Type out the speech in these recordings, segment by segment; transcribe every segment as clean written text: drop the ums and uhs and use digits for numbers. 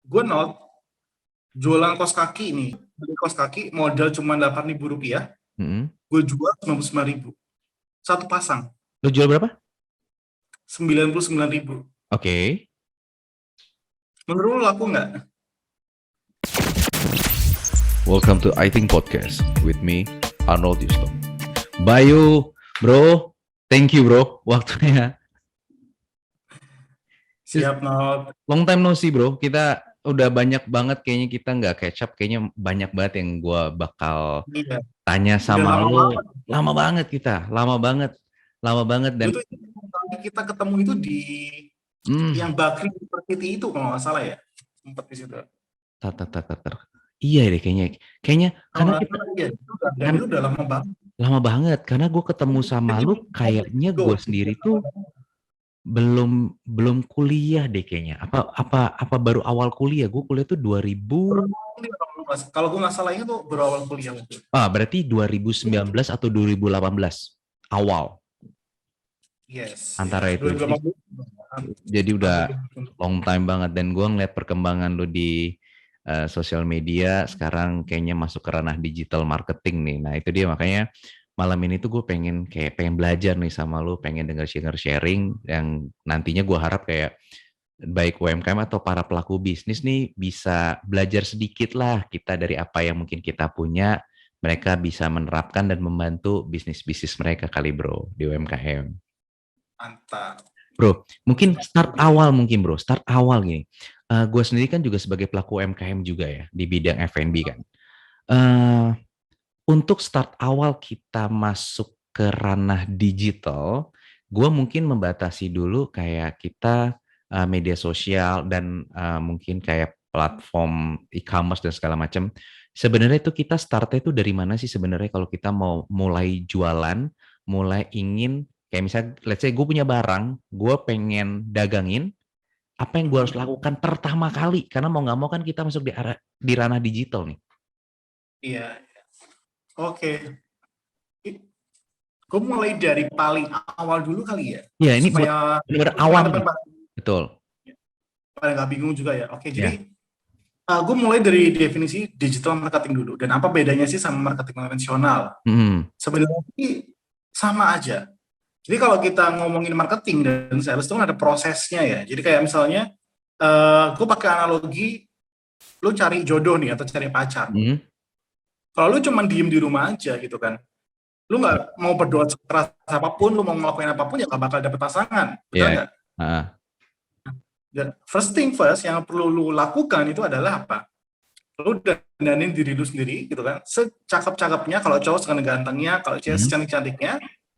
Gue not jualan kaos kaki nih, beli kaos kaki modal cuma Rp8.000, Mm-mm. gue jual 99.000 satu pasang, Lu jual berapa? 99.000. Oke. Menurut lu laku nggak? Welcome to I Think Podcast with me, Arnold Yustom. Bayu, bro. Thank you, bro. Waktunya. Siap not. Long time no see, bro. Kita udah banyak banget kayaknya kita nggak catch up. Kayaknya banyak banget yang gue bakal Iya, tanya udah sama lama lu. banget. Lama banget kita. Lama banget. Lama banget. Dulu Dan tuh kita ketemu itu di hmm, yang Bakri University itu kalau nggak salah ya, sempat di situ. tar, tar, tar, tar, tar. Iya deh kayaknya. Kayaknya Kalau karena nggak kita salah iya, dan kan itu udah lama banget. lama banget. Karena gue ketemu sama Jadi lu kayaknya gue sendiri tuh belum belum kuliah deh kayaknya. Apa baru awal kuliah? Gue kuliah tuh 2000. kalau gue nggak salah itu berawal kuliah itu. Berarti 2019 atau 2018 awal Yes, antara yes. itu. Jadi 2018. jadi udah Hampir. long time banget dan gue ngeliat perkembangan lu di sosial media sekarang kayaknya masuk ke ranah digital marketing nih. Nah, itu dia makanya malam ini tuh gue pengen belajar nih sama lu, pengen denger sharing yang nantinya gue harap kayak baik UMKM atau para pelaku bisnis nih bisa belajar sedikit lah kita dari apa yang mungkin kita punya, mereka bisa menerapkan dan membantu bisnis-bisnis mereka kali bro di UMKM. Mantap. Bro, mungkin start awal gini. Gue sendiri kan juga sebagai pelaku UMKM juga ya di bidang F&B kan. Eh, untuk start awal kita masuk ke ranah digital, gue mungkin membatasi dulu kayak kita media sosial dan mungkin kayak platform e-commerce dan segala macam. Sebenarnya itu kita startnya itu dari mana sih sebenarnya kalau kita mau mulai jualan, mulai ingin kayak misalnya, let's say gue punya barang, gue pengen dagangin, apa yang gue harus lakukan pertama kali? Karena mau nggak mau kan kita masuk di ranah digital nih. Iya. Oke. Gue mulai dari paling awal dulu kali ya, Ya ini buat supaya benar awam nih. teman-teman Betul. pada nggak bingung juga ya. Oke, Ya. jadi gue mulai dari definisi digital marketing dulu. Dan apa bedanya sih sama marketing konvensional? Hmm. Sebenarnya sih sama aja. Jadi kalau kita ngomongin marketing dan sales itu kan ada prosesnya ya. Jadi kayak misalnya, gue pakai analogi, lu cari jodoh nih atau cari pacar. Hmm. Kalau lu cuma diem di rumah aja gitu kan, lu nggak mau berdoa sekeras apapun, lu mau ngelakuin apapun ya nggak bakal dapet pasangan, betul Ya. nggak? Ah. Dan first thing first yang perlu lu lakukan itu adalah apa? Lu dandanin diri lu sendiri gitu kan, secakep-cakepnya, kalau cowok seganteng-gantengnya, kalau cewek Hmm. secantik-cantiknya.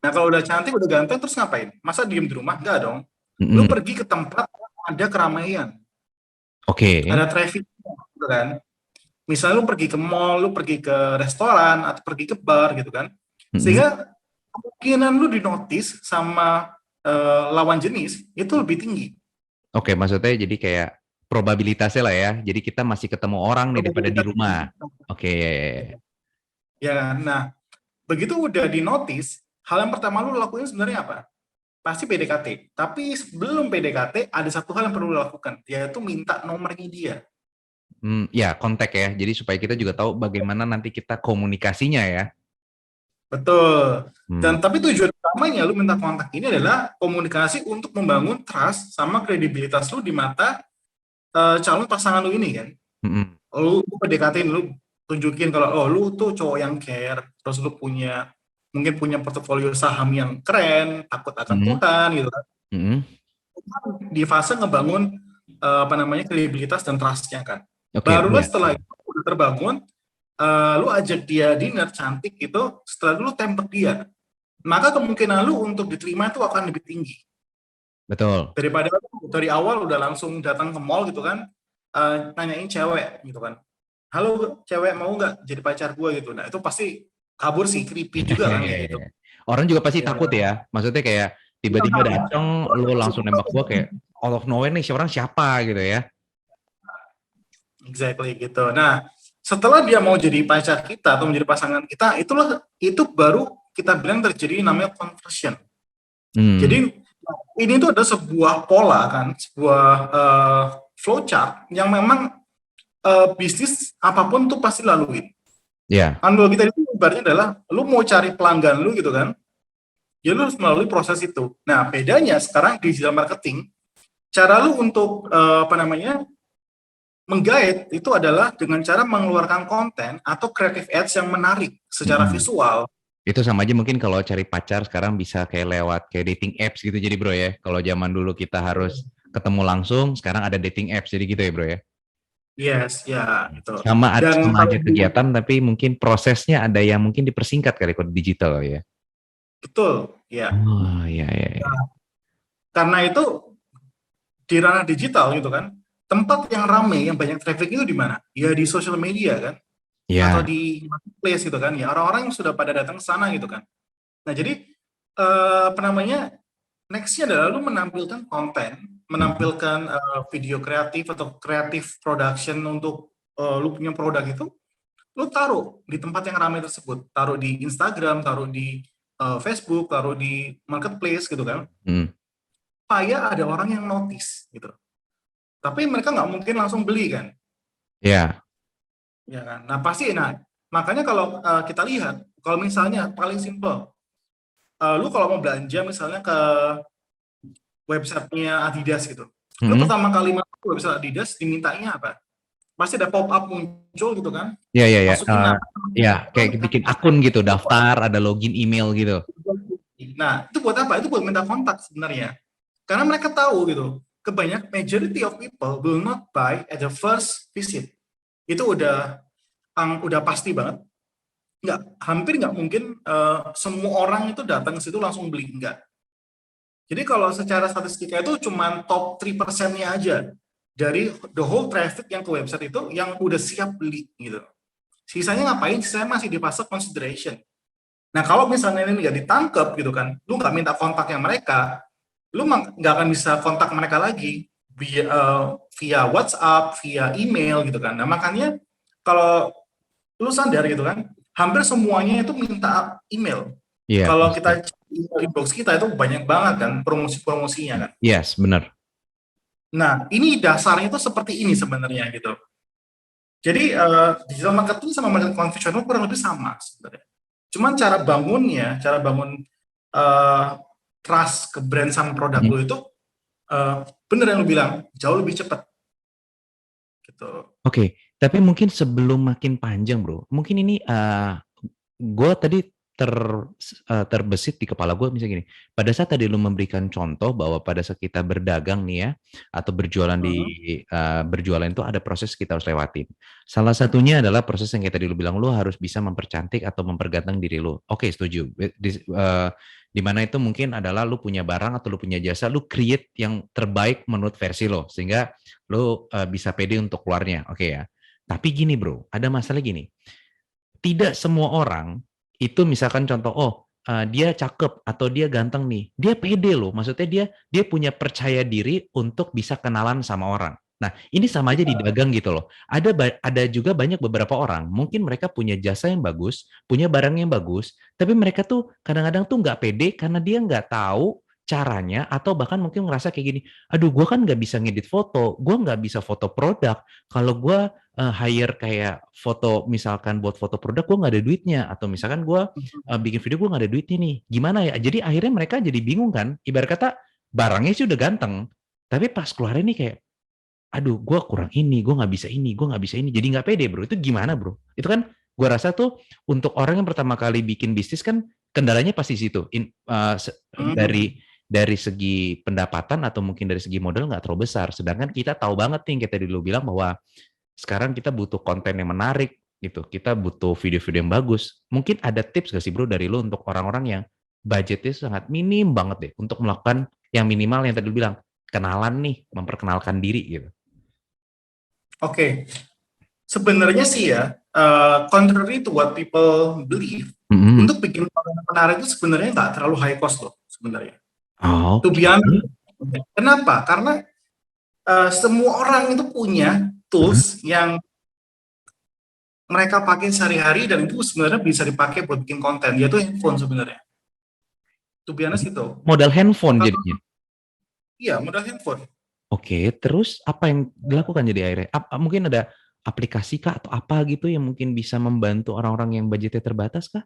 Nah kalau udah cantik, udah ganteng, terus ngapain? Masa diem di rumah? Enggak dong. Lu Hmm. pergi ke tempat yang ada keramaian, Oke. ada traffic gitu kan. Misalnya lu pergi ke mall, lu pergi ke restoran, atau pergi ke bar gitu kan. Hmm. Sehingga kemungkinan lu dinotis sama lawan jenis itu lebih tinggi. Oke, maksudnya jadi kayak probabilitasnya lah ya. Jadi kita masih ketemu orang nih daripada di Probabilitas rumah. tinggi. Oke. Ya, ya, ya. Ya kan? Nah, begitu udah dinotis, hal yang pertama lu lakuin sebenarnya apa? Pasti PDKT. Tapi sebelum PDKT, ada satu hal yang perlu lu lakukan, yaitu minta nomornya dia. Ya kontak ya. Jadi supaya kita juga tahu bagaimana nanti kita komunikasinya ya. Betul. Hmm. Dan tapi tujuan utamanya lu minta kontak ini adalah komunikasi untuk membangun trust sama kredibilitas lu di mata calon pasangan lu ini kan. Hmm. Lu PDKT, lu tunjukin kalau oh lu tuh cowok yang care, terus lu mungkin punya portofolio saham yang keren, takut akan Hmm. Tuhan gitu kan. Hmm. Di fase ngebangun kredibilitas dan trust-nya kan. Oke, Barulah ya. setelah itu udah terbangun, lu ajak dia dinner cantik gitu, setelah lu tembak dia, maka kemungkinan lu untuk diterima itu akan lebih tinggi Betul. daripada dari awal udah langsung datang ke mall gitu kan, nanyain cewek gitu kan, halo cewek mau nggak jadi pacar gue gitu. Nah itu pasti kabur sih, creepy juga kan kayak gitu Orang juga pasti ya. takut ya. Maksudnya kayak tiba-tiba datang, lu langsung nembak gua kayak out of nowhere nih, orang siapa gitu ya. Exactly gitu. Nah, setelah dia mau jadi pacar kita atau menjadi pasangan kita, itu baru kita bilang terjadi namanya conversion. Hmm. Jadi ini tuh ada sebuah pola kan, sebuah flowchart yang memang bisnis apapun tuh pasti lalui. Ya, Analogi tadi itu ibaratnya adalah lu mau cari pelanggan lu gitu kan, ya lu harus melalui proses itu. Nah, bedanya sekarang digital marketing, cara lu untuk menggait itu adalah dengan cara mengeluarkan konten atau creative ads yang menarik secara mm-mm. visual. Itu sama aja mungkin kalau cari pacar sekarang bisa kayak lewat kayak dating apps gitu jadi bro ya. Kalau zaman dulu kita harus ketemu langsung, sekarang ada dating apps jadi gitu ya bro ya. Yes, ya, gitu. Sama Dan sama kalau aja kegiatan tapi mungkin prosesnya ada yang mungkin dipersingkat kali kalau digital ya. betul, ya. Oh iya iya iya. Karena itu di ranah digital gitu kan, tempat yang ramai, yang banyak traffic itu di mana? Ya di social media kan, atau Ya, di marketplace gitu kan, ya orang-orang yang sudah pada datang ke sana gitu kan. Nah jadi nextnya adalah lu menampilkan konten, mm, menampilkan video kreatif atau kreatif production untuk lu punya produk itu, lu taruh di tempat yang ramai tersebut, taruh di Instagram, taruh di Facebook, taruh di marketplace gitu kan, mm, supaya ada orang yang notice gitu. Tapi mereka nggak mungkin langsung beli kan, ya, ya kan. Nah pasti, nah makanya kalau kita lihat, kalau misalnya paling simple, lu kalau mau belanja misalnya ke websitenya Adidas gitu, lu mm, pertama kali masuk ke website Adidas dimintanya apa? Pasti ada pop up muncul gitu kan, ya ya ya. masukin nama. Ya kayak bikin akun gitu, daftar, ada login email gitu. Nah itu buat apa? Itu buat minta kontak sebenarnya, karena mereka tahu gitu, kebanyakan majority of people will not buy at the first visit. Itu udah pasti banget. Hampir nggak mungkin semua orang itu datang ke situ langsung beli, enggak. Jadi kalau secara statistika itu cuma top 3%-nya aja dari the whole traffic yang ke website itu yang udah siap beli gitu. Sisanya ngapain? Sisanya masih di fase consideration. Nah kalau misalnya ini nggak ditangkap gitu kan, lu nggak minta kontaknya mereka, lu nggak akan bisa kontak mereka lagi via WhatsApp, via email gitu kan. Nah makanya kalau lu sadar gitu kan, hampir semuanya itu minta email. Iya, Kalau pasti. kita inbox kita itu banyak banget kan promosi-promosinya kan. Yes, benar. Nah, ini dasarnya itu seperti ini sebenarnya gitu. Jadi digital marketing sama marketing konvensional kurang lebih sama sebenarnya. Cuman cara bangun uh, trust ke brand sama produk Mm. lo itu bener yang lo bilang, jauh lebih cepat gitu. Oke, tapi mungkin sebelum makin panjang, Bro, mungkin ini gue tadi ter terbesit di kepala gue misalnya gini. Pada saat tadi lu memberikan contoh bahwa pada saat kita berdagang nih ya atau berjualan di Mhm. berjualan itu ada proses kita harus lewatin. Salah satunya adalah proses yang kayak tadi lu bilang lu harus bisa mempercantik atau memperganteng diri lu. Oke, setuju. Di mana itu mungkin adalah lu punya barang atau lu punya jasa, lu create yang terbaik menurut versi lo sehingga lu bisa pede untuk keluarnya. Oke ya. Tapi gini, Bro, ada masalah gini, tidak semua orang itu misalkan contoh, oh dia cakep atau dia ganteng nih, dia pede loh, maksudnya dia punya percaya diri untuk bisa kenalan sama orang. Nah ini sama aja di dagang gitu loh. Ada juga banyak beberapa orang, mungkin mereka punya jasa yang bagus, punya barang yang bagus, tapi mereka tuh kadang-kadang tuh nggak pede karena dia nggak tahu caranya atau bahkan mungkin ngerasa kayak gini, aduh gue kan nggak bisa ngedit foto, gue nggak bisa foto produk, kalau gue hire kayak foto misalkan buat foto produk gue nggak ada duitnya atau misalkan gue bikin video gue nggak ada duitnya nih gimana ya, jadi akhirnya mereka jadi bingung kan, ibarat kata barangnya sih udah ganteng tapi pas keluarnya nih kayak aduh gue kurang ini, gue nggak bisa ini, gue nggak bisa ini, jadi nggak pede bro. Itu gimana bro? Itu kan gue rasa tuh untuk orang yang pertama kali bikin bisnis kan kendalanya pasti situ. Hmm. Dari segi pendapatan atau mungkin dari segi modal nggak terlalu besar, sedangkan kita tahu banget nih kayak tadi lu bilang bahwa sekarang kita butuh konten yang menarik gitu. Kita butuh video-video yang bagus. Mungkin ada tips gak sih bro dari lu untuk orang-orang yang budgetnya sangat minim banget deh untuk melakukan yang minimal yang tadi lu bilang, kenalan nih, memperkenalkan diri gitu. Oke, sebenarnya sih ya, contrary to what people believe, Mm-hmm. untuk bikin konten menarik itu sebenarnya nggak terlalu high cost loh sebenarnya. To Oke. be honest. Kenapa? Karena semua orang itu punya Mm-hmm. tools yang mereka pakai sehari-hari dan itu sebenarnya bisa dipakai buat bikin konten, yaitu handphone sebenarnya. To be honest itu. Modal handphone Kalau jadinya. iya, modal handphone. Oke, terus apa yang dilakukan jadi akhirnya? Mungkin ada aplikasi kah atau apa gitu yang mungkin bisa membantu orang-orang yang budgetnya terbatas kah?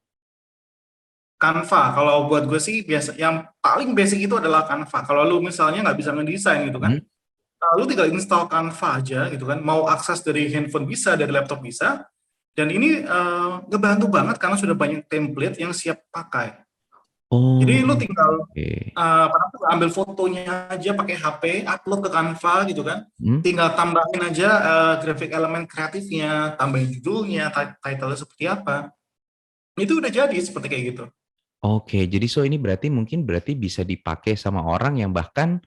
Canva, kalau buat gue sih biasa, yang paling basic itu adalah Canva. Kalau lu misalnya nggak bisa ngedesain gitu kan, Hmm? lu tinggal install Canva aja gitu kan. Mau akses dari handphone bisa, dari laptop bisa. Dan ini ngebantu banget karena sudah banyak template yang siap pakai. Jadi Oh, lu tinggal oke. ambil fotonya aja pakai HP, upload ke Canva gitu kan. Hmm? Tinggal tambahin aja graphic elemen kreatifnya, tambahin judulnya, title seperti apa. Itu udah jadi seperti kayak gitu. Oke, jadi so ini berarti bisa dipakai sama orang yang bahkan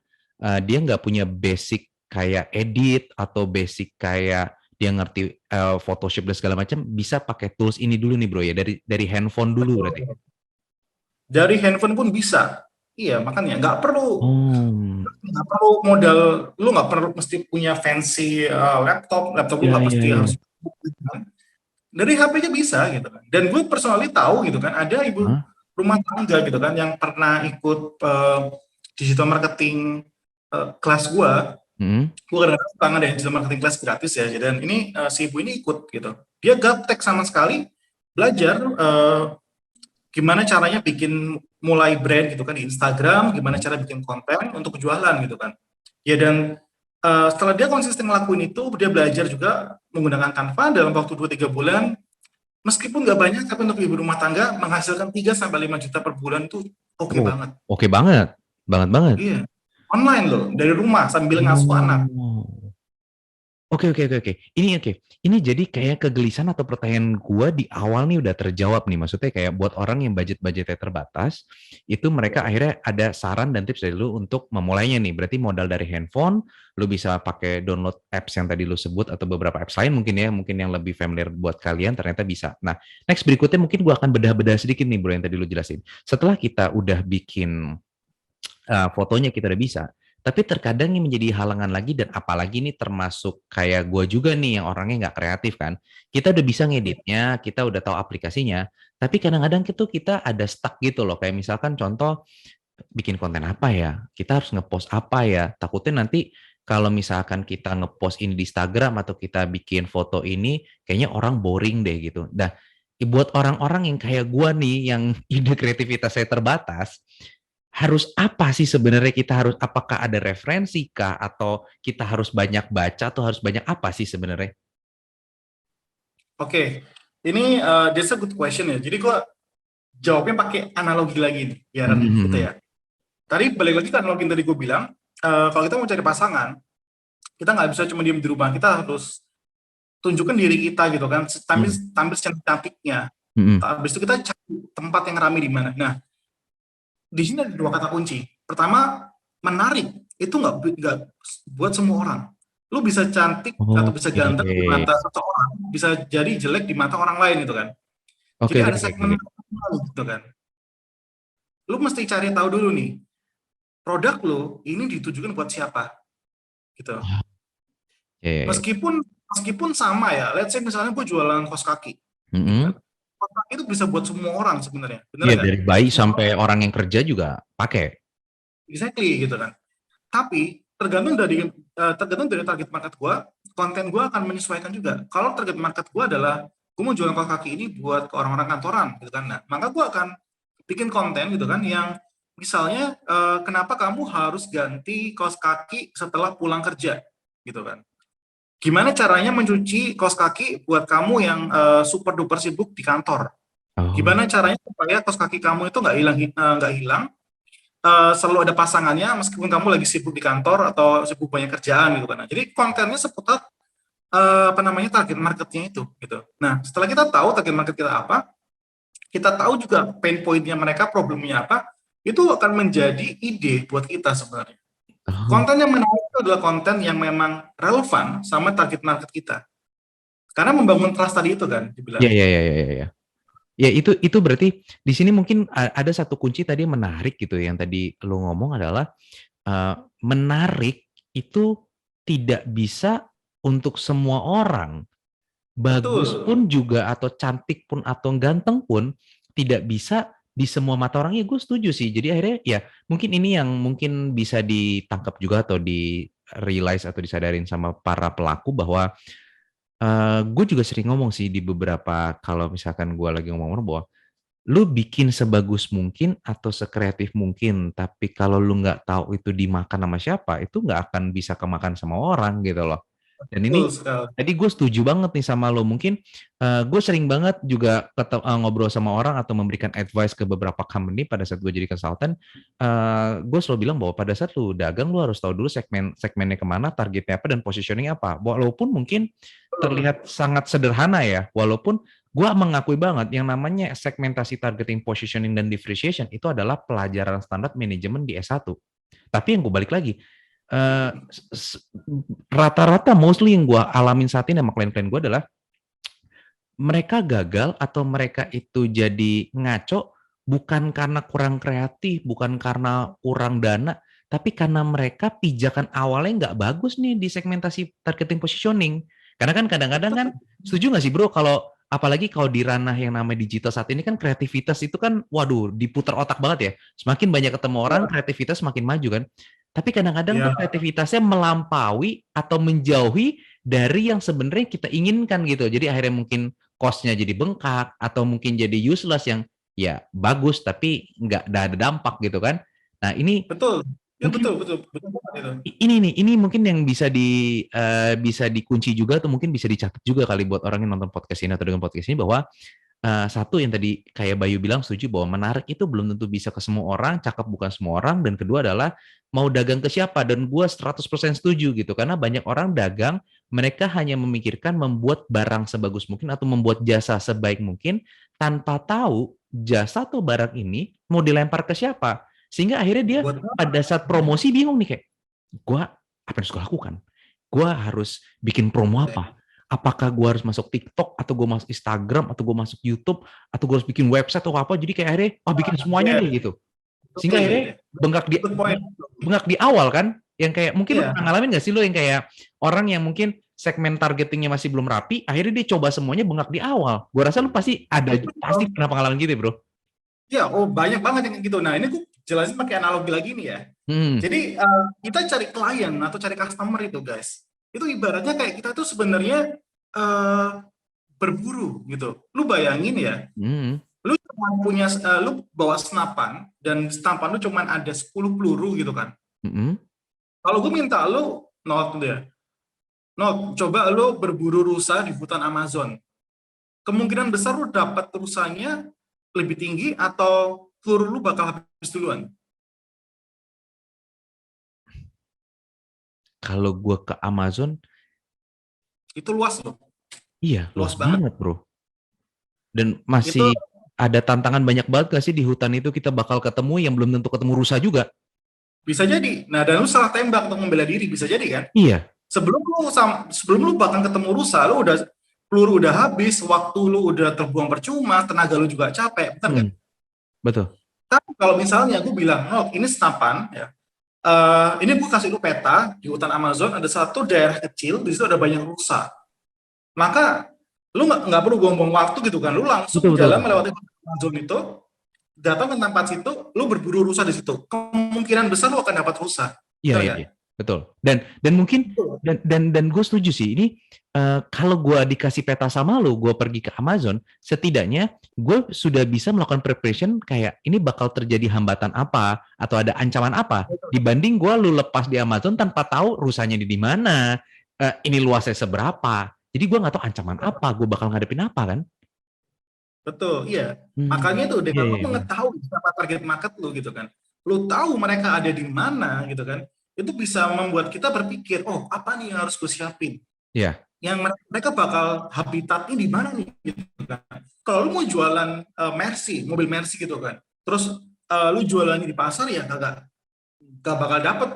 dia nggak punya basic kayak edit atau basic kayak dia ngerti Photoshop dan segala macam, bisa pakai tools ini dulu nih bro ya, dari handphone dulu berarti. Betul. Dari handphone pun bisa. Iya, makanya Oh, nggak perlu modal, lu nggak perlu mesti punya fancy laptop lu ya nggak ya mesti ya. harus gitu kan. Dari HP aja bisa gitu kan. Dan gue personally tahu gitu kan, ada ibu Hah? rumah tangga gitu kan yang pernah ikut digital marketing kelas Hmm? gue kadang-kadang suka ada digital marketing kelas gratis ya. Dan ini si ibu ini ikut gitu. Dia gaptek sama sekali belajar gimana caranya bikin mulai brand gitu kan di Instagram, gimana cara bikin konten untuk jualan gitu kan. Ya dan setelah dia konsisten ngelakuin itu, dia belajar juga menggunakan Canva dalam waktu 2-3 bulan. Meskipun nggak banyak, tapi untuk ibu rumah tangga menghasilkan 3-5 juta per bulan itu oke Oh, banget. oke banget, banget banget. Iya, online loh, dari rumah sambil ngasuh anak. Oh. Oke oke oke oke. Ini oke. Ini jadi kayak kegelisahan atau pertanyaan gua di awal nih udah terjawab nih. Maksudnya kayak buat orang yang budgetnya terbatas, itu mereka akhirnya ada saran dan tips dari lu untuk memulainya nih. Berarti modal dari handphone, lu bisa pakai download apps yang tadi lu sebut atau beberapa apps lain mungkin ya, mungkin yang lebih familiar buat kalian ternyata bisa. Nah, next berikutnya mungkin gua akan bedah-bedah sedikit nih bro yang tadi lu jelasin. Setelah kita udah bikin fotonya kita udah bisa. Tapi terkadang yang menjadi halangan lagi dan apalagi nih termasuk kayak gue juga nih yang orangnya nggak kreatif kan. Kita udah bisa ngeditnya, kita udah tahu aplikasinya, tapi kadang-kadang itu kita ada stuck gitu loh. Kayak misalkan contoh bikin konten apa ya, kita harus ngepost apa ya. Takutnya nanti kalau misalkan kita ngepost ini di Instagram atau kita bikin foto ini, kayaknya orang boring deh gitu. Nah, buat orang-orang yang kayak gue nih, yang ide kreativitas saya terbatas, harus apa sih sebenarnya kita harus apakah ada referensi kah atau kita harus banyak baca atau harus banyak apa sih sebenarnya? Oke, ini that's a good question ya. Jadi gue jawabnya pakai analogi lagi nih, biar gitu Mhm, ya. Tadi balik lagi ke analogi yang tadi gue bilang, kalau kita mau cari pasangan, kita nggak bisa cuma diem di rumah, kita harus tunjukkan diri kita gitu kan, tampil mhm, tampil cantik-cantiknya. mhm. Habis itu kita cari tempat yang ramai di mana. Nah, di sini ada dua kata kunci. Pertama, menarik. Itu nggak buat semua orang. Lu bisa cantik atau bisa Oke, ganteng di mata seseorang, bisa jadi jelek di mata orang lain gitu kan. oke, Jadi oke, ada oke, segmen oke. gitu kan. Lu mesti cari tahu dulu nih, produk lu ini ditujukan buat siapa gitu. Oke. Meskipun meskipun sama ya, let's say misalnya gue jualan kaos kaki gitu Mhm. kan. Kaos kaki itu bisa buat semua orang sebenarnya, bener Iya nggak? dari bayi Semua sampai orang, orang yang kerja juga pakai. exactly gitu kan. Tapi tergantung dari target market gua, konten gua akan menyesuaikan juga. Kalau target market gua adalah gua mau jualan kaos kaki ini buat ke orang-orang kantoran gitu kan. Nah, maka gua akan bikin konten gitu kan yang misalnya kenapa kamu harus ganti kaos kaki setelah pulang kerja gitu kan. Gimana caranya mencuci kaos kaki buat kamu yang super duper sibuk di kantor? Oh, Gimana caranya supaya kaos kaki kamu itu nggak hilang, selalu ada pasangannya meskipun kamu lagi sibuk di kantor atau sibuk banyak kerjaan gitu kan. Nah, jadi kontennya seputar apa namanya target marketnya itu gitu. Nah, setelah kita tahu target market kita apa, kita tahu juga pain pointnya mereka, problemnya apa, itu akan menjadi ide buat kita sebenarnya. oh. Konten yang menarik itu adalah konten yang memang relevan sama target market kita. Karena membangun trust tadi itu kan Ya dibilang. ya ya ya ya. Ya itu berarti di sini mungkin ada satu kunci tadi yang menarik gitu yang tadi lu ngomong adalah menarik itu tidak bisa untuk semua orang. Bagus Betul. pun juga atau cantik pun atau ganteng pun tidak bisa di semua mata orang. Ya gue setuju sih. Jadi akhirnya ya mungkin ini yang mungkin bisa ditangkap juga atau realize atau disadarin sama para pelaku bahwa gue juga sering ngomong sih di beberapa, kalau misalkan gue lagi ngomong bahwa lu bikin sebagus mungkin atau sekreatif mungkin, tapi kalau lu nggak tahu itu dimakan sama siapa, itu nggak akan bisa kemakan sama orang gitu loh. Dan Betul ini, sekali. jadi gue setuju banget nih sama lo. Mungkin gue sering banget juga ngobrol sama orang atau memberikan advice ke beberapa company pada saat gue jadi konsultan. Gue selalu bilang bahwa pada saat lu dagang, lu harus tahu dulu segmennya kemana, targetnya apa, dan positioning apa. Walaupun mungkin Betul. terlihat sangat sederhana ya, walaupun gue mengakui banget yang namanya segmentasi, targeting, positioning, dan differentiation itu adalah pelajaran standar manajemen di S1. Tapi yang gue balik lagi, eh, rata-rata mostly yang gue alamin saat ini sama klien-klien gue adalah mereka gagal atau mereka itu jadi ngaco bukan karena kurang kreatif, bukan karena kurang dana, tapi karena mereka pijakan awalnya nggak bagus nih di segmentasi, targeting, positioning. Karena kan kadang-kadang kan, Betul. setuju nggak sih bro, kalau apalagi kalau di ranah yang namanya digital saat ini kan kreativitas itu kan, waduh, diputar otak banget ya. Semakin banyak ketemu orang, kreativitas semakin maju kan. Tapi kadang-kadang tuh Ya, kreativitasnya melampaui atau menjauhi dari yang sebenarnya kita inginkan gitu. Jadi akhirnya mungkin cost-nya jadi bengkak atau mungkin jadi useless yang ya bagus tapi nggak ada dampak gitu kan. Nah ini betul. Ya, mungkin betul, betul, betul banget itu. ini nih, ini mungkin yang bisa dikunci juga atau mungkin bisa dicatat juga kali buat orang yang nonton podcast ini atau dengan podcast ini, bahwa satu yang tadi kayak Bayu bilang, setuju bahwa menarik itu belum tentu bisa ke semua orang, cakep bukan semua orang, dan kedua adalah mau dagang ke siapa, dan gue 100% setuju gitu, karena banyak orang dagang, mereka hanya memikirkan membuat barang sebagus mungkin atau membuat jasa sebaik mungkin, tanpa tahu jasa atau barang ini mau dilempar ke siapa, sehingga akhirnya dia Buat pada saat promosi bingung nih, kayak, gue apa yang harus gue lakukan? Gue harus bikin promo apa? Apakah gue harus masuk TikTok atau gue masuk Instagram atau gue masuk YouTube atau gue harus bikin website atau apa? Jadi kayak akhirnya bikin semuanya ya, deh gitu. betul Sehingga ya, akhirnya ya. bengkak di Good point. bengkak di awal kan, yang kayak mungkin lo Iya, pernah ngalamin nggak sih, lo yang kayak orang yang mungkin segmen targetingnya masih belum rapi, akhirnya dia coba semuanya, bengkak di awal. Gue rasa lo pasti ada, pasti pernah pengalaman gitu bro. ya, oh banyak banget yang kayak gitu. Nah, ini gue jelasin pakai analogi lagi nih ya. Hmm, Jadi kita cari klien atau cari customer itu guys, itu ibaratnya kayak kita tuh sebenarnya eh, berburu gitu. Lu bayangin ya, hmm, lu cuma punya, lu bawa senapan dan senapan lu cuma ada 10 peluru gitu kan. hmm. Kalau gue minta lu, not deh, not, coba lu berburu rusa di hutan Amazon. Kemungkinan besar lu dapat rusanya lebih tinggi atau peluru lu bakal habis duluan. Kalau gue ke Amazon, Itu luas loh, iya luas luas banget. banget bro. Dan Itu masih ada tantangan banyak banget gak sih di hutan itu, kita bakal ketemu yang belum tentu ketemu rusa juga. bisa jadi. Nah, dan lu salah tembak untuk membela diri, bisa jadi kan? Iya, Sebelum lu bahkan ketemu rusa, lu udah peluru udah habis, waktu lu udah terbuang percuma, tenaga lu juga capek, benar nggak? betul. Tapi kalau misalnya gue bilang, oh ini senapan, ya, ini gue kasih lu peta di hutan Amazon ada satu daerah kecil, di situ ada banyak rusa. Maka lu nggak perlu buang-buang waktu gitu kan, lu langsung Betul, betul, jalan betul. melewati hutan Amazon itu, datang ke tempat situ, lu berburu rusa di situ. Kemungkinan besar lu akan dapat rusa, Iya, benar iya, nggak? iya. Betul. Dan mungkin dan gue setuju sih. Ini kalau gue dikasih peta sama lo, gue pergi ke Amazon, setidaknya gue sudah bisa melakukan preparation kayak ini bakal terjadi hambatan apa atau ada ancaman apa, dibanding gue lu lepas di Amazon tanpa tahu rusanya di mana, ini luasnya seberapa. Jadi gue nggak tahu ancaman apa, gue bakal ngadepin apa kan? Betul, iya. Hmm, Makanya itu iya, dengan iya, lu iya. mengetahui siapa target market lu gitu kan, lu tahu mereka ada di mana gitu kan, itu bisa membuat kita berpikir, oh apa nih yang harus gue siapin? Iya, Yang mereka bakal habitatnya di mana nih gitu kan. Kalau lu mau jualan Mercy, mobil Mercy gitu kan, terus lu jualannya di pasar ya gak bakal dapet.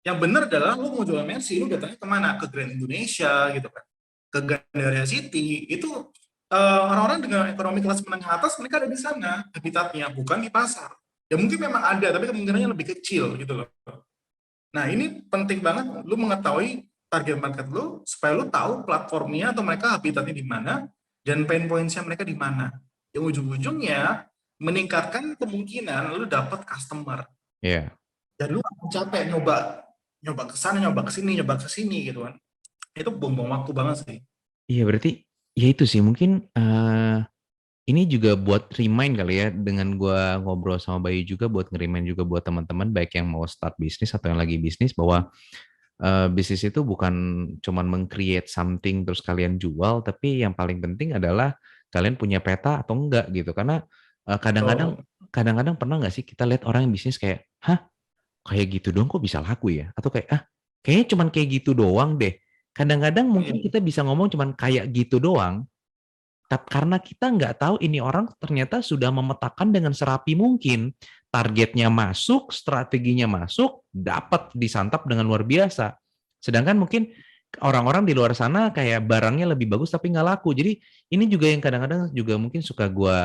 Yang benar adalah lu mau jualan Mercy, lu datangnya kemana? Ke Grand Indonesia gitu kan, ke Gandaria City, itu orang-orang dengan ekonomi kelas menengah atas mereka ada di sana habitatnya, bukan di pasar. Ya mungkin memang ada, tapi kemungkinannya lebih kecil gitu loh. Nah ini penting banget lu mengetahui target market lu supaya lu tahu platformnya atau mereka habitatnya di mana dan pain points-nya mereka di mana. Yang ujung-ujungnya meningkatkan kemungkinan lu dapat customer iya. dan lu akan capek nyoba. nyoba ke sana, nyoba ke sini gitu kan. Itu buang-buang waktu banget sih. Iya, berarti ya itu sih mungkin ini juga buat remind kali ya dengan gua ngobrol sama Bayu juga buat ngerimain juga buat teman-teman baik yang mau start bisnis atau yang lagi bisnis bahwa bisnis itu bukan cuman meng-create something terus kalian jual, tapi yang paling penting adalah kalian punya peta atau enggak gitu. Karena kadang-kadang So, kadang-kadang pernah nggak sih kita lihat orang yang bisnis kayak, hah, kayak gitu doang kok bisa laku ya? Atau kayak, ah, kayaknya cuman kayak gitu doang deh. Kadang-kadang mungkin iya. kita bisa ngomong cuman kayak gitu doang, tapi karena kita nggak tahu ini orang ternyata sudah memetakan dengan serapi mungkin. Targetnya masuk, strateginya masuk, dapat disantap dengan luar biasa. Sedangkan mungkin orang-orang di luar sana kayak barangnya lebih bagus tapi nggak laku. Jadi ini juga yang kadang-kadang juga mungkin suka gue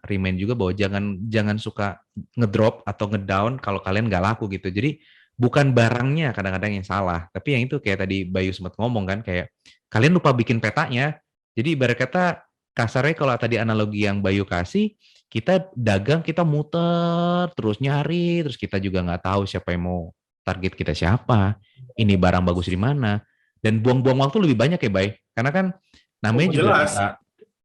remind juga bahwa jangan jangan suka ngedrop atau ngedown kalau kalian nggak laku gitu. Jadi bukan barangnya kadang-kadang yang salah, tapi yang itu kayak tadi Bayu sempat ngomong kan kayak kalian lupa bikin petanya. Jadi ibarat kata kasarnya kalau tadi analogi yang Bayu kasih, kita dagang, kita muter, terus nyari, terus kita juga nggak tahu siapa yang mau target kita siapa, ini barang bagus di mana, dan buang-buang waktu lebih banyak ya, Bay. Karena kan namanya Oh, juga jelas. kita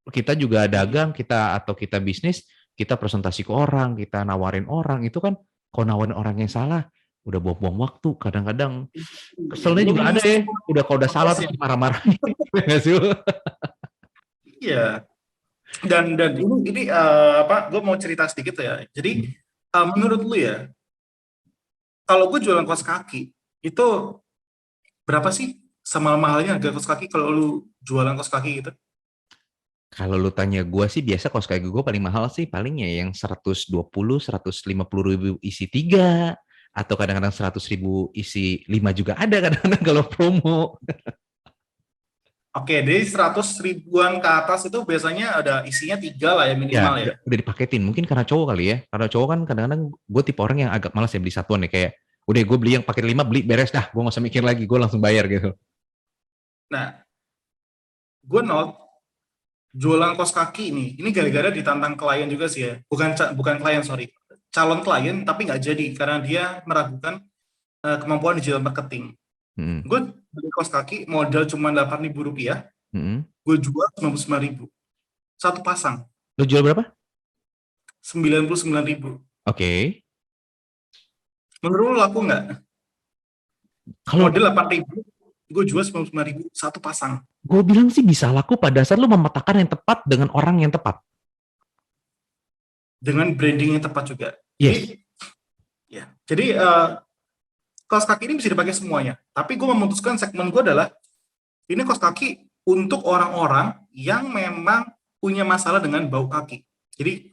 kita juga dagang, kita atau kita bisnis, kita presentasi ke orang, kita nawarin orang, itu kan kalau nawarin orang yang salah, udah buang-buang waktu. Kadang-kadang keselnya Lu juga ada ya, menyusun udah kalau udah salah proses. terus marah-marah. Nggak sih? Iya. Dan ini apa? Gue mau cerita sedikit ya. Jadi menurut lu ya, kalau gue jualan kaos kaki itu berapa sih sama mahalnya harga kaos kaki kalau lu jualan kaos kaki gitu? Kalau lu tanya gue sih biasa kaos kaki gue paling mahal sih palingnya yang 120, 150 ribu isi 3 atau kadang-kadang 100 ribu isi 5 juga ada kadang-kadang kalau promo. Oke, jadi 100 ribuan ke atas itu biasanya ada isinya 3 lah ya Ya, minimal ya. udah dipaketin. Mungkin karena cowok kali ya. Karena cowok kan kadang-kadang gue tipe orang yang agak malas ya beli satuan ya. Kayak, udah gue beli yang paket 5, beli beres dah. Gue gak usah mikir lagi, gue langsung bayar gitu. Nah, gue not jualan kaos kaki ini gara-gara ditantang klien juga sih ya. Bukan klien, sorry. Calon klien tapi nggak jadi karena dia meragukan kemampuan digital marketing. Hmm. Gue beli kaos kaki modal cuma 8.000 rupiah, Hmm. gue jual 99.000 satu pasang. Lu jual berapa? 99.000. Oke. Menurut lu laku nggak? Kalau Modal 8.000, gue jual 99.000 satu pasang. gue bilang sih bisa laku pada saat lu memetakan yang tepat dengan orang yang tepat. Dengan branding yang tepat juga. Yes. Jadi, ya. Jadi, kaos kaki ini bisa dipakai semuanya. Tapi gue memutuskan segmen gue adalah, ini kaos kaki untuk orang-orang yang memang punya masalah dengan bau kaki. Jadi,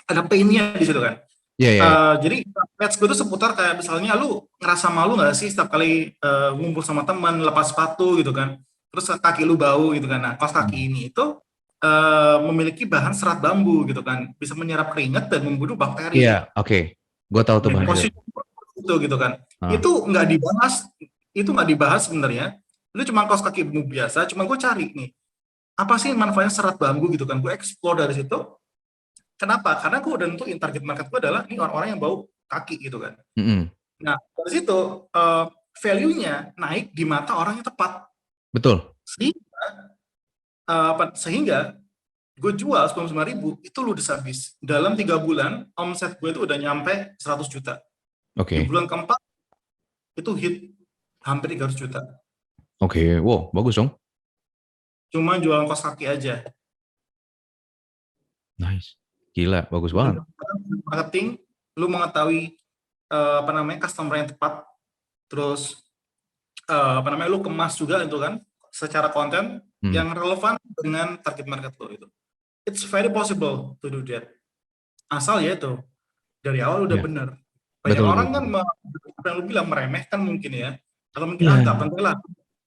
ada pain-nya di situ kan. Iya, iya, iya. Jadi match gue tuh seputar kayak misalnya lu ngerasa malu nggak sih setiap kali ngumpul sama teman lepas sepatu gitu kan, terus kaki lu bau gitu kan. Nah, kaos kaki ini itu memiliki bahan serat bambu gitu kan, bisa menyerap keringat dan membunuh Iya, bakteri. oke. Gue tahu tuh Dan bahan itu. posisi itu gitu kan, Ah. itu nggak dibahas sebenarnya. Itu cuma kaos kaki bambu biasa, cuma gue cari nih apa sih manfaatnya serat bambu gitu kan, gue explore dari situ. Kenapa? Karena gue udah nentuin target market gue adalah ini orang-orang yang bau kaki gitu kan. Mm-mm. Nah, dari situ value-nya naik di mata orang yang tepat. Betul. Sehingga, sehingga gue jual 99.000 itu ludes habis. Dalam 3 bulan, omset gue itu udah nyampe 100 juta. Di Oke. bulan keempat, itu hit hampir 300 juta. Oke. Wow, bagus dong. Cuma jualan kaos kaki aja. Nice. Gila, bagus banget. Dengan marketing, lu mengetahui customer yang tepat, terus lu kemas juga itu kan secara konten Hmm. yang relevan dengan target market lo itu. It's very possible to do that. Asal ya itu dari awal udah Ya, bener. Banyak betul, betul, orang kan betul. apa yang lu bilang meremehkan mungkin ya. Kalau mungkin nggak Iya. penting lah.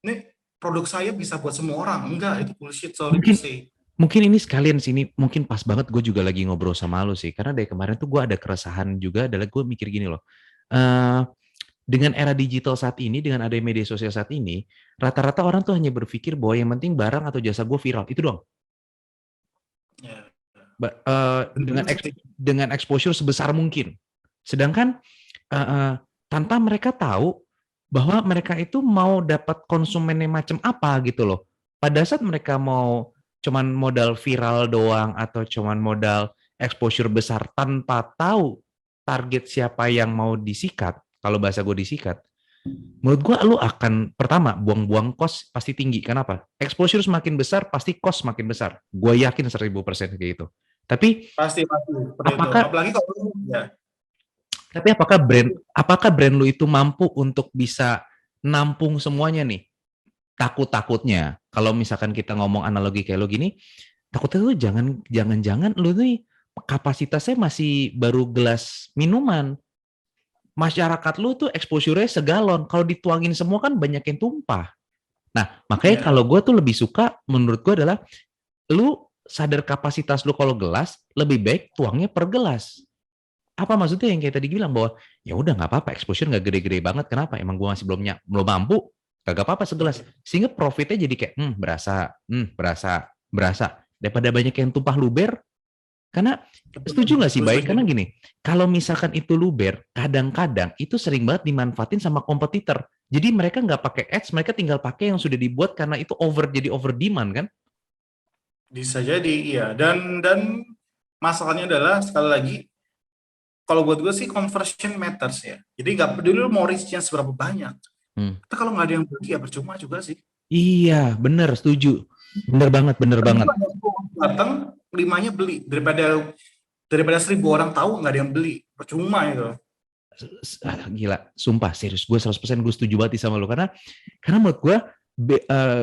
Ini produk saya bisa buat semua orang. Enggak, itu bullshit, sorry to Mungkin say. mungkin ini sekalian sini mungkin pas banget gue juga lagi ngobrol sama lu sih karena dari kemarin tuh gue ada keresahan juga adalah gue mikir gini loh. eh dengan era digital saat ini, dengan ada media sosial saat ini, rata-rata orang tuh hanya berpikir bahwa yang penting barang atau jasa gue viral, itu doang. Ya, Dengan bener sih. dengan exposure sebesar mungkin. Sedangkan tanpa mereka tahu bahwa mereka itu mau dapat konsumennya macam apa gitu loh. Pada saat mereka mau cuman modal viral doang atau cuman modal exposure besar tanpa tahu target siapa yang mau disikat, kalau bahasa gue disikat, menurut gue lu akan pertama buang-buang cost pasti tinggi. Kenapa? Exposure semakin besar pasti cost semakin besar. Gue yakin 1000% kayak gitu. Tapi Pasti seperti itu. apakah Apalagi kalau ya tapi apakah brand lu itu mampu untuk bisa nampung semuanya nih? Takut-takutnya kalau misalkan kita ngomong analogi kayak lo gini, takutnya tuh jangan-jangan lu nih kapasitasnya masih baru gelas minuman. Masyarakat lu tuh exposure-nya segalon. Kalau dituangin semua kan banyak yang tumpah. Nah, makanya ya kalau gue tuh lebih suka, menurut gue adalah, lu sadar kapasitas lu kalau gelas, lebih baik tuangnya per gelas. Apa maksudnya yang kayak tadi bilang bahwa, ya udah nggak apa-apa, exposure nggak gede-gede banget. Kenapa? Emang gue masih belum mampu, kagak apa-apa segelas. Sehingga profitnya jadi kayak, berasa. Daripada banyak yang tumpah luber, karena setuju nggak sih, gue baik? setuju. Karena gini, kalau misalkan itu luber, kadang-kadang itu sering banget dimanfaatin sama kompetitor. Jadi mereka nggak pakai ads, mereka tinggal pakai yang sudah dibuat karena itu jadi over demand kan? Bisa jadi iya. Dan masalahnya adalah sekali lagi, kalau buat gue sih conversion matters ya. Jadi nggak peduli lu mau reach-nya seberapa banyak. Hmm. Tapi kalau nggak ada yang beli ya percuma juga sih. Iya, bener, setuju. Bener banget, bener Tapi banget. itu ada 10 orang datang, 5-nya beli daripada 1.000 orang tahu nggak ada yang beli. Percuma itu. Gila, sumpah, serius. Gue 100% gue setuju banget sama lu. Karena menurut gue,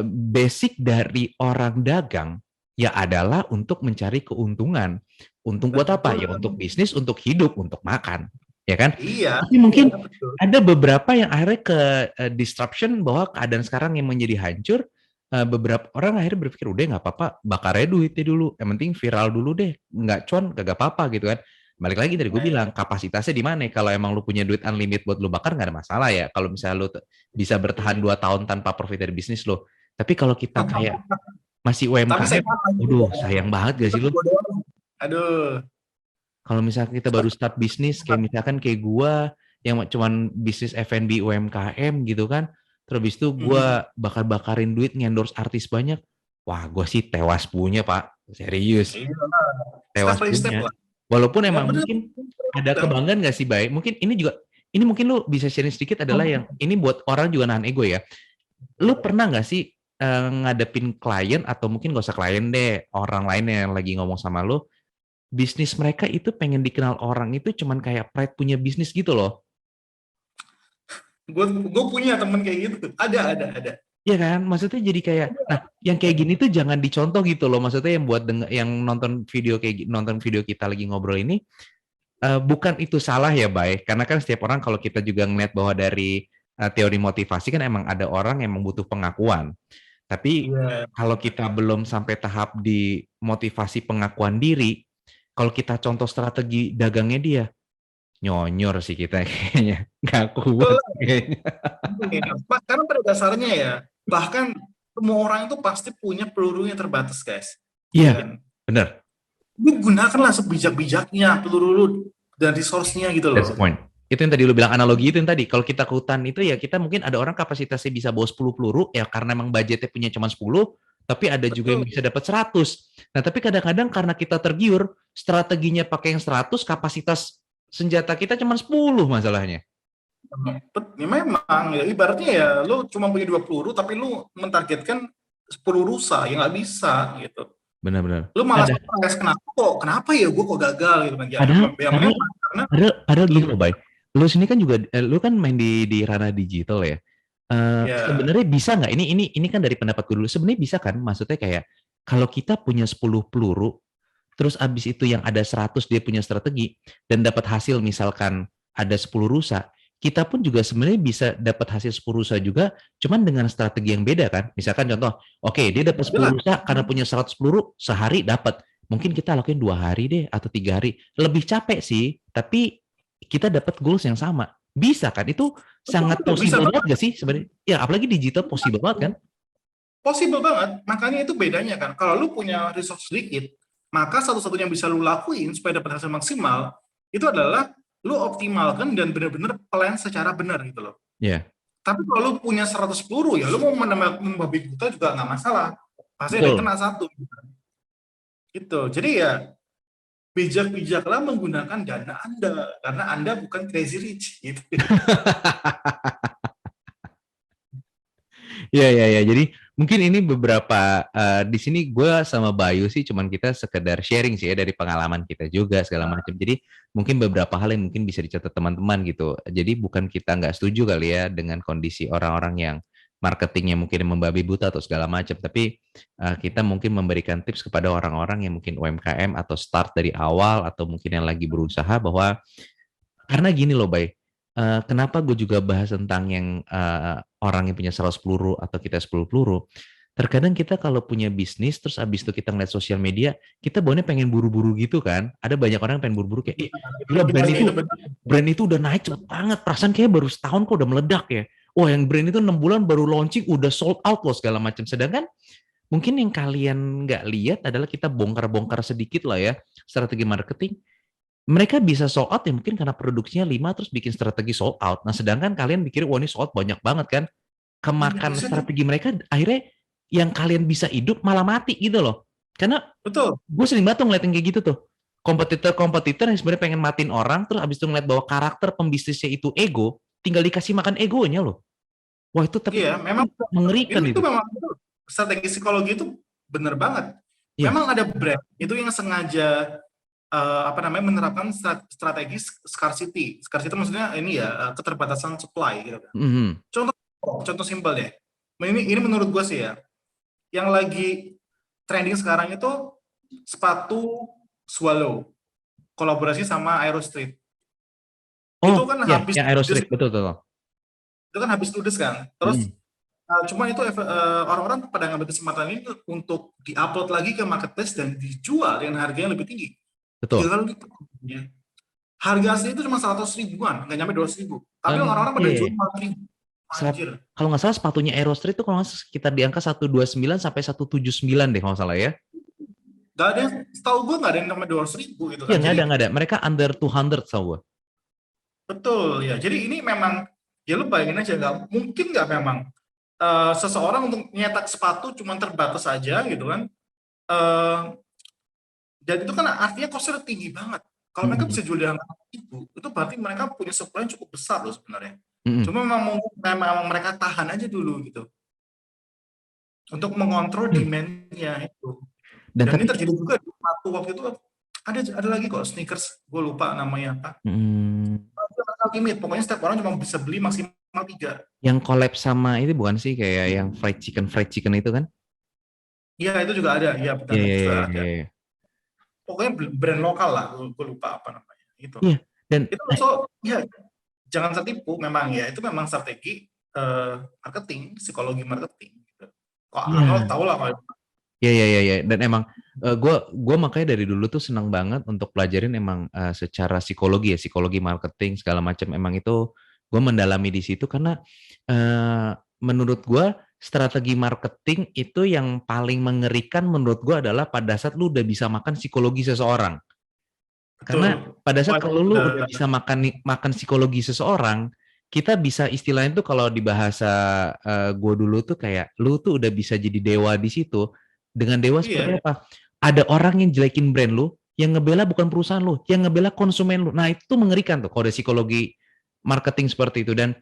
basic dari orang dagang, ya adalah untuk mencari keuntungan. Untung buat apa? Betul. Ya untuk bisnis, untuk hidup, untuk makan. Ya kan? Iya, Tapi iya mungkin betul. ada beberapa yang akhirnya ke disruption bahwa keadaan sekarang yang menjadi hancur. Beberapa orang akhirnya berpikir udah nggak apa-apa, bakarnya duitnya dulu, yang penting viral dulu deh, nggak cuan kagak apa-apa gitu kan. Balik lagi tadi gue bilang kapasitasnya di mana. Kalau emang lu punya duit unlimited buat lu bakar nggak ada masalah ya. Kalau misalnya lu bisa bertahan 2 tahun tanpa profit dari bisnis lo. Tapi kalau kita kayak masih Tapi saya UMKM, aduh sayang banget gak itu sih lu? bodoh. Aduh. Kalau misalnya kita baru start bisnis, kayak misalkan kayak gua yang cuman bisnis F&B UMKM gitu kan, terus habis itu gua bakar-bakarin duit ngendorse artis banyak, wah gua sih tewas punya Pak, serius, Iya, step tewas by step punya. lah. Walaupun Ya emang benar. mungkin ada kebanggaan nggak sih, Bay? Mungkin ini juga, ini mungkin lu bisa sharing sedikit adalah yang, ini buat orang juga nahan ego ya. Lu pernah nggak sih ngadepin klien atau mungkin gak usah klien deh, orang lain yang lagi ngomong sama lu, bisnis mereka itu pengen dikenal orang itu cuman kayak pride punya bisnis gitu loh. Gue punya temen kayak gitu. Ada. Iya kan? Maksudnya jadi kayak, nah yang kayak gini tuh jangan dicontoh gitu loh. Maksudnya yang buat yang nonton video kita lagi ngobrol ini, bukan itu salah ya, Bay. Karena kan setiap orang kalau kita juga ngeliat bahwa dari teori motivasi kan emang ada orang yang membutuh pengakuan. Tapi Iya. kalau kita belum sampai tahap di motivasi pengakuan diri, kalau kita contoh strategi dagangnya dia, nyonyor sih kita kayaknya. Nggak kuat Betul. kayaknya. Ya. Karena pada dasarnya ya, bahkan semua orang itu pasti punya peluru yang terbatas, guys. Iya, Iya kan? benar. Lu gunakanlah sebijak-bijaknya peluru lu dan resource-nya gitu That's the loh. point. Itu yang tadi lu bilang, analogi itu yang tadi. Kalau kita ke hutan itu ya kita mungkin ada orang kapasitasnya bisa bawa 10 peluru, ya karena emang budgetnya punya cuma 10, tapi ada juga yang Betul. bisa dapat 100. Nah, tapi kadang-kadang karena kita tergiur, strateginya pakai yang 100, kapasitas senjata kita cuma 10 masalahnya. Ya memang ya ibaratnya ya lu cuma punya 2 peluru tapi lu mentargetkan 10 rusa ya nggak bisa gitu. Benar-benar. Lu malah stres kenapa ya gue kok gagal gitu kan ya, Padahal, ya padahal, memang karena padahal lu gini loh, Bay. Lu sini kan juga, lu kan main di ranah digital ya. ya Sebenarnya bisa nggak? Ini kan dari pendapatku dulu. Sebenarnya bisa kan? Maksudnya kayak kalau kita punya 10 peluru, terus abis itu yang ada 100 dia punya strategi dan dapat hasil misalkan ada 10 rusa, kita pun juga sebenarnya bisa dapat hasil 10 rusa juga, cuman dengan strategi yang beda kan. Misalkan contoh, oke, dia dapat 10 jelas rusa karena punya 100 peluru, sehari dapat. Mungkin kita lakuin 2 hari deh atau 3 hari. Lebih capek sih, tapi kita dapat goals yang sama. Bisa kan? Itu sangat bisa possible banget, banget gak sih sebenarnya? Ya, apalagi digital possible banget kan? possible banget. Makanya itu bedanya kan. Kalau lu punya resource sedikit, maka satu-satunya yang bisa lu lakuin supaya dapat hasil maksimal itu adalah lu optimalkan dan benar-benar plan secara benar gitu loh. Ya. Tapi kalau lu punya 100 peluru ya lu mau menembak membabi buta juga nggak masalah. Pasti ada yang Betul. kena satu gitu. Jadi ya bijak-bijaklah menggunakan dana Anda karena Anda bukan crazy rich gitu. Iya, iya, iya. Jadi mungkin ini beberapa di sini gue sama Bayu sih cuman kita sekedar sharing sih ya dari pengalaman kita juga segala macam. Jadi mungkin beberapa hal yang mungkin bisa dicatat teman-teman gitu. Jadi bukan kita nggak setuju kali ya dengan kondisi orang-orang yang marketingnya mungkin membabi buta atau segala macam. Tapi kita mungkin memberikan tips kepada orang-orang yang mungkin UMKM atau start dari awal atau mungkin yang lagi berusaha bahwa karena gini loh, Bay. Kenapa gue juga bahas tentang yang orang yang punya 100 peluru atau kita 10 peluru. Terkadang kita kalau punya bisnis, terus abis itu kita ngeliat sosial media, kita baunya pengen buru-buru gitu kan. Ada banyak orang yang pengen buru-buru kayak, ih, gila Itu benar. brand itu udah naik cepet banget. Perasaan kayak baru setahun kok udah meledak ya. Wah, yang brand itu 6 bulan baru launching, udah sold out loh segala macam. Sedangkan mungkin yang kalian nggak lihat adalah kita bongkar-bongkar sedikit lah ya, strategi marketing mereka bisa sold out ya mungkin karena produksinya 5 terus bikin strategi sold out. Nah, sedangkan kalian pikir wah ini sold out banyak banget kan. Iya, Kemakan itu strategi mereka akhirnya yang kalian bisa hidup malah mati gitu loh. Karena betul. gue sering banget tuh ngeliatin kayak gitu tuh. Kompetitor-kompetitor yang sebenarnya pengen matiin orang terus abis itu ngeliat bahwa karakter pembisnisnya itu ego, tinggal dikasih makan egonya loh. Wah itu tapi Iya, memang mengerikan itu itu. memang betul. Strategi psikologi itu benar banget. Iya. Memang ada brand itu yang sengaja apa namanya menerapkan strategi scarcity. Scarcity maksudnya ini ya keterbatasan supply gitu kan. Mhm. Contoh contoh simpel deh. Ini menurut gue sih ya, yang lagi trending sekarang itu sepatu Swallow kolaborasi sama Aerostreet. Oh Itu kan iya, habis yang ludes, Aerostreet betul betul. itu kan habis ludes kan. Terus Mhm. cuma itu orang-orang pada ngambil kesempatan ini untuk diupload lagi ke marketplace dan dijual dengan harga yang lebih tinggi. Betul. Gila lu gitu. Ya. Harga asli itu cuma 100 ribuan, nggak nyampe 200 ribu. Tapi orang-orang pada jual Iya. 4 ribu. Anjir. Kalau nggak salah sepatunya Aerostreet itu kalau nggak salah sekitar di angka 129 sampai 179 deh kalau nggak salah ya. Gak ada, setahu gue nggak ada yang namanya 200 ribu gitu Iya kan. nggak ada Jadi nggak ada. Mereka under 200 tau gue. betul ya. Jadi ini memang ya lu bayangin aja nggak mungkin nggak memang seseorang untuk nyetak sepatu cuma terbatas aja gitu kan. Eh, dan itu kan artinya costnya tinggi banget. Kalau mereka Mm-mm. bisa jual di angka itu berarti mereka punya supply yang cukup besar loh sebenarnya. Mm-mm. Cuma memang mereka tahan aja dulu gitu untuk mengontrol Hmm. demand-nya itu. Dan Dan ini tapi terjadi juga di waktu itu ada lagi kok sneakers, gue lupa namanya apa. mm, Limit, pokoknya setiap orang cuma bisa beli maksimal 3. yang collab sama itu bukan sih kayak yang fried chicken itu kan? Iya itu juga ada, iya benar Iya iya itu juga iya ada. iya. Iya. Pokoknya brand lokal lah, gue lupa apa namanya. Gitu. Iya. Dan Itu so ya jangan tertipu, memang ya itu memang strategi marketing, psikologi marketing. Gitu. Kok Arnold iya. tahu lah kalau Iya iya iya iya. Dan emang gue makanya dari dulu tuh senang banget untuk pelajarin emang secara psikologi ya, psikologi marketing segala macam emang itu gue mendalami di situ karena eh, menurut gue strategi marketing itu yang paling mengerikan menurut gue adalah pada saat lu udah bisa makan psikologi seseorang. betul. Karena pada saat Wah, kalau lu udah bisa makan psikologi seseorang, kita bisa istilahnya tuh kalau di bahasa gue dulu tuh kayak lu tuh udah bisa jadi dewa di situ. Dengan dewa seperti iya, apa? Ada orang yang jelekin brand lu, yang ngebela bukan perusahaan lu, yang ngebela konsumen lu. Nah itu tuh mengerikan tuh kalau ada psikologi marketing seperti itu. Dan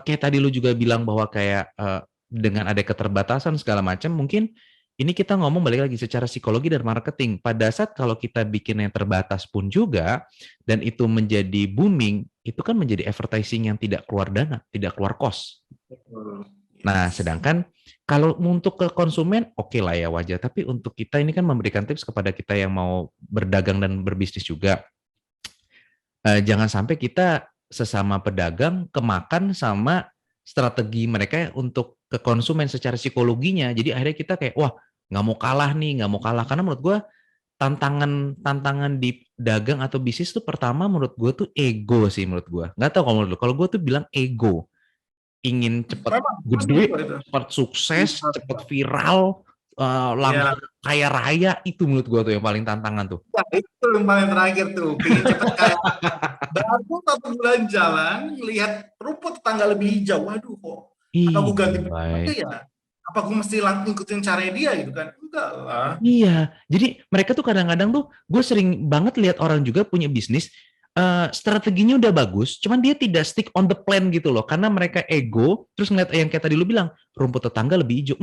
kayak tadi lu juga bilang bahwa kayak dengan ada keterbatasan segala macam, mungkin ini kita ngomong balik lagi secara psikologi dan marketing. Pada saat kalau kita bikin yang terbatas pun juga, dan itu menjadi booming, itu kan menjadi advertising yang tidak keluar dana, tidak keluar cost. betul. Nah, Yes. sedangkan kalau untuk ke konsumen, oke lah ya wajar. Tapi untuk kita ini kan memberikan tips kepada kita yang mau berdagang dan berbisnis juga. Jangan sampai kita sesama pedagang kemakan sama strategi mereka untuk ke konsumen secara psikologinya. Jadi akhirnya kita kayak wah nggak mau kalah nih, nggak mau kalah karena menurut gue tantangan tantangan di dagang atau bisnis tuh pertama menurut gue tuh ego sih menurut gue. Nggak tahu kalau menurut lu. Kalau gue tuh bilang ego, ingin cepet Memang pasti gede, itu. cepet sukses, cepet viral. Ya, langsung kaya raya, itu menurut gua tuh yang paling tantangan tuh. ya, itu yang paling terakhir tuh. Pengen cepet kaya. Baru 1 bulan jalan, lihat rumput tetangga lebih hijau. Waduh, kok. Apa gue Iya, ganti bisnis aja baik. ya? Apa gue mesti langsung ikutin caranya dia gitu kan? Enggak lah. Iya, jadi mereka tuh kadang-kadang tuh gue sering banget lihat orang juga punya bisnis, strateginya udah bagus, cuman dia tidak stick on the plan gitu loh, karena mereka ego, terus ngeliat yang kayak tadi lu bilang, rumput tetangga lebih hijau.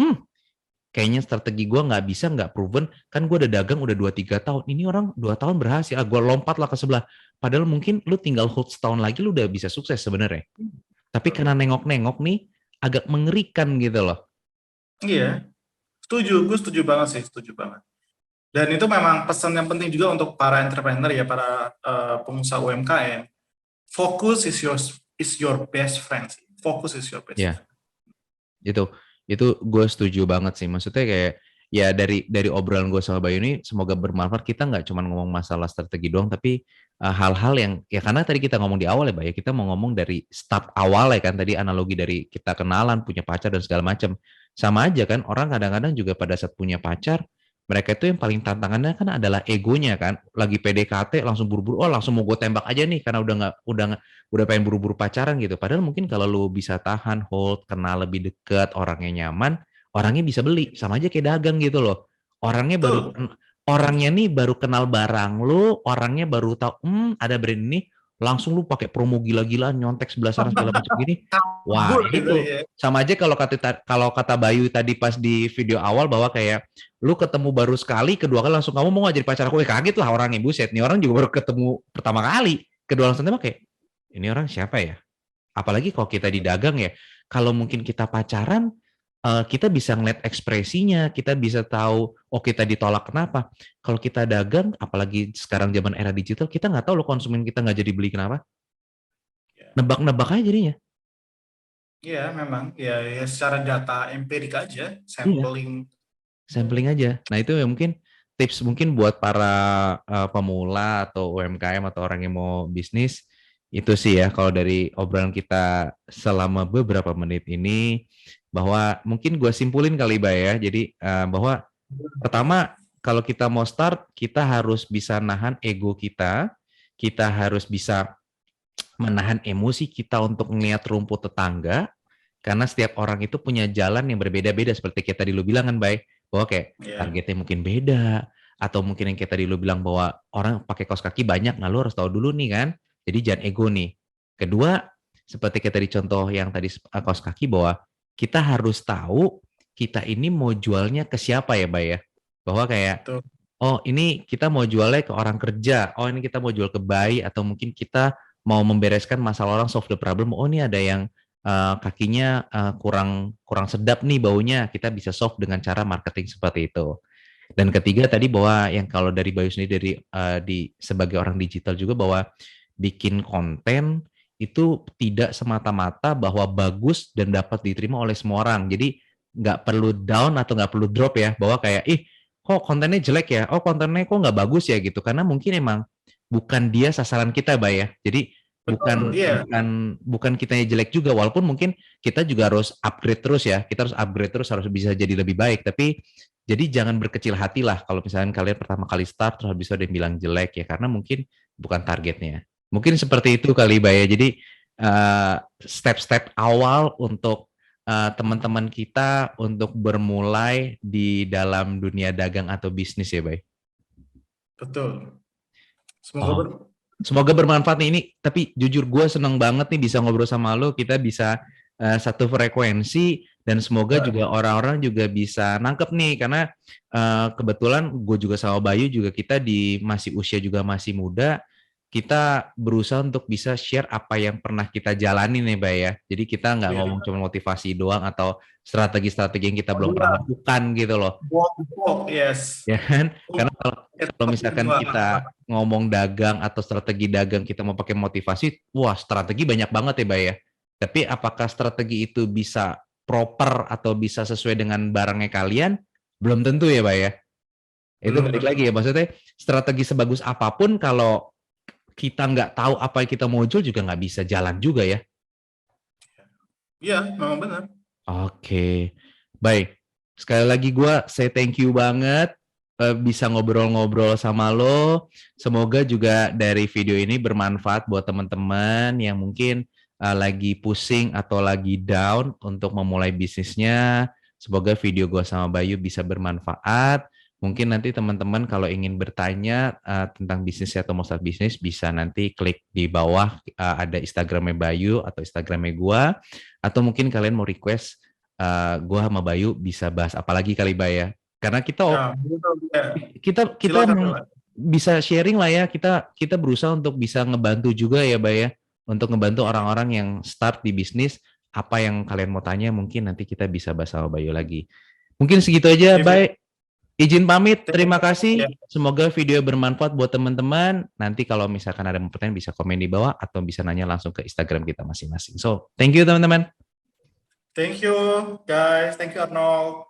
Kayaknya strategi gue nggak bisa, nggak proven, kan gue udah dagang udah 2-3 tahun, ini orang 2 tahun berhasil, gue lompat lah ke sebelah. Padahal mungkin lu tinggal hold setahun lagi lu udah bisa sukses sebenarnya. Tapi karena nengok-nengok nih, agak mengerikan gitu loh. Iya, setuju. Gue setuju banget sih, setuju banget. Dan itu memang pesan yang penting juga untuk para entrepreneur ya, para pengusaha UMKM. Focus is your best friend. Focus is your best Ya, friend. itu gue setuju banget sih. Maksudnya kayak ya dari obrolan gue sama Bayu ini semoga bermanfaat. Kita nggak cuma ngomong masalah strategi doang, tapi hal-hal yang ya karena tadi kita ngomong di awal ya, Bayu, kita mau ngomong dari start awal ya kan, tadi analogi dari kita kenalan, punya pacar dan segala macam. Sama aja kan, orang kadang-kadang juga pada saat punya pacar, mereka itu yang paling tantangannya kan adalah egonya kan. Lagi PDKT langsung buru-buru, oh langsung mau gue tembak aja nih karena udah pengen buru-buru pacaran gitu. Padahal mungkin kalau lu bisa tahan, hold, kenal lebih dekat, orangnya nyaman, orangnya bisa beli. Sama aja kayak dagang gitu loh. Orangnya baru Betul. orangnya nih baru kenal barang lu, orangnya baru tahu, ada brand ini, langsung lu pakai promo gila-gilaan, nyontek sebelah sana segala macam gini. Wah, Kabur gitu itu ya. sama aja kalau kata Bayu tadi pas di video awal bahwa kayak lu ketemu baru sekali, kedua kali langsung kamu mau gak jadi pacar aku, kaget lah orangnya, buset. Nih orang juga baru ketemu pertama kali, kedua langsung tembak kayak, ini orang siapa ya? Apalagi kalau kita di dagang ya, kalau mungkin kita pacaran, kita bisa ngeliat ekspresinya, kita bisa tahu, oh kita ditolak kenapa. Kalau kita dagang, apalagi sekarang zaman era digital, kita nggak tahu loh konsumen kita nggak jadi beli kenapa. Ya. Nebak-nebak aja jadinya. Iya, memang. Ya, ya secara data empirik aja, Iya, sampling. sampling aja. Nah itu ya mungkin tips mungkin buat para pemula atau UMKM atau orang yang mau bisnis, itu sih ya kalau dari obrolan kita selama beberapa menit ini, bahwa mungkin gue simpulin kali Bay ya. Jadi bahwa pertama, kalau kita mau start, kita harus bisa nahan ego kita harus bisa menahan emosi kita untuk melihat rumput tetangga, karena setiap orang itu punya jalan yang berbeda-beda, seperti kita tadi lu bilang kan, Bay, bahwa kayak Ya, targetnya mungkin beda, atau mungkin yang kita tadi lu bilang bahwa orang pakai kaos kaki banyak, nah lu harus tahu dulu nih kan, jadi jangan ego nih. Kedua, seperti kita di contoh yang tadi kaos kaki, bahwa kita harus tahu kita ini mau jualnya ke siapa ya, Bay ya, bahwa kayak betul. oh ini kita mau jualnya ke orang kerja, oh ini kita mau jual ke bayi, atau mungkin kita mau membereskan masalah orang, solve the problem, oh ini ada yang kakinya kurang kurang sedap nih baunya, kita bisa solve dengan cara marketing seperti itu. Dan ketiga tadi bahwa yang kalau dari Bayu sendiri dari sebagai orang digital juga, bahwa bikin konten itu tidak semata-mata bahwa bagus dan dapat diterima oleh semua orang. Jadi nggak perlu down atau nggak perlu drop ya, bahwa kayak kok kontennya jelek ya, oh kontennya kok nggak bagus ya gitu, karena mungkin emang bukan dia sasaran kita, Bay ya. Jadi Betul, bukan iya. bukan bukan kitanya jelek juga, walaupun mungkin kita juga harus upgrade terus ya, kita harus upgrade terus, harus bisa jadi lebih baik. Tapi jadi jangan berkecil hati lah kalau misalnya kalian pertama kali start terus habis itu ada yang bilang jelek ya, karena mungkin bukan targetnya. Mungkin seperti itu kali, Bay ya. Jadi step-step awal untuk teman-teman kita untuk bermulai di dalam dunia dagang atau bisnis ya, Bay. Betul. Semoga Oh, semoga bermanfaat nih ini. Tapi jujur gue seneng banget nih bisa ngobrol sama lo. Kita bisa satu frekuensi, dan semoga juga orang-orang juga bisa nangkep nih, karena kebetulan gue juga sama Bayu juga, kita di masih usia juga masih muda. Kita berusaha untuk bisa share apa yang pernah kita jalani nih, Bay ya. Jadi kita nggak ya. ngomong cuma motivasi doang atau strategi-strategi yang kita belum pernah Iya, lakukan gitu loh. yes. Ya kan? Karena kalau Yes, misalkan semua. kita ngomong dagang atau strategi dagang, kita mau pakai motivasi, wah strategi banyak banget ya, Bay ya. Tapi apakah strategi itu bisa proper atau bisa sesuai dengan barangnya kalian? Belum tentu ya, Bay ya. Itu Belum balik lagi tentu. ya, maksudnya strategi sebagus apapun kalau kita nggak tahu apa yang kita mau jual juga nggak bisa jalan juga ya. Iya, memang benar. Oke, baik. Sekali lagi gue say thank you banget bisa ngobrol-ngobrol sama lo. Semoga juga dari video ini bermanfaat buat teman-teman yang mungkin lagi pusing atau lagi down untuk memulai bisnisnya. Semoga video gue sama Bayu bisa bermanfaat. Mungkin nanti teman-teman kalau ingin bertanya tentang bisnis atau mau start bisnis bisa nanti klik di bawah ada Instagramnya Bayu atau Instagramnya gue. Atau mungkin kalian mau request gue sama Bayu bisa bahas apa lagi kali Bay ya. Karena kita Nah, betul, ya. kita Silakan, emang Pak. bisa sharing lah ya. Kita berusaha untuk bisa ngebantu juga ya Bay ya. Untuk ngebantu orang-orang yang start di bisnis. Apa yang kalian mau tanya mungkin nanti kita bisa bahas sama Bayu lagi. Mungkin segitu aja Sip, Bay. Izin pamit, sip. terima Ya. kasih. Semoga video bermanfaat buat teman-teman. Nanti kalau misalkan ada pertanyaan bisa komen di bawah atau bisa nanya langsung ke Instagram kita masing-masing. So, thank you teman-teman. Thank you, guys. Thank you, Arnold.